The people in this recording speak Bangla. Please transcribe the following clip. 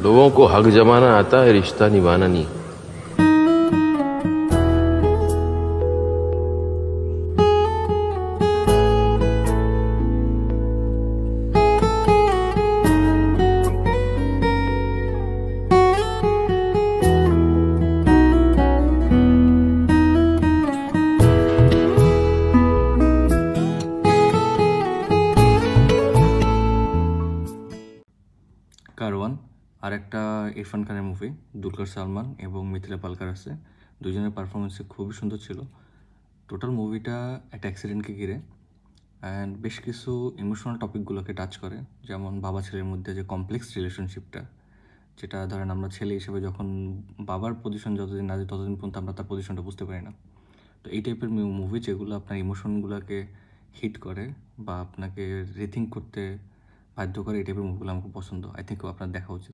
लोगों को हक जमाना आता है, रिश्ता निभाना नहीं। কারওয়ান আরেকটা ইরফান খানের মুভি, দুলকার সালমান এবং মিথিলা পালকার আছে। দুজনের পারফরমেন্সে খুবই সুন্দর ছিল। টোটাল মুভিটা একটা অ্যাক্সিডেন্টকে ঘিরে অ্যান্ড বেশ কিছু ইমোশনাল টপিকগুলোকে টাচ করে, যেমন বাবা ছেলের মধ্যে যে কমপ্লেক্স রিলেশনশিপটা, যেটা ধরেন আমরা ছেলে হিসেবে যখন বাবার পজিশন যতদিন না যায় ততদিন পর্যন্ত আমরা তার পজিশনটা বুঝতে পারি না। তো এই টাইপের মুভি যেগুলো আপনার ইমোশনগুলোকে হিট করে বা আপনাকে রিথিঙ্ক করতে বাধ্য করে, এই টাইপের মুভিগুলো আমার খুব পছন্দ। আই থিঙ্ক আপনার দেখা উচিত।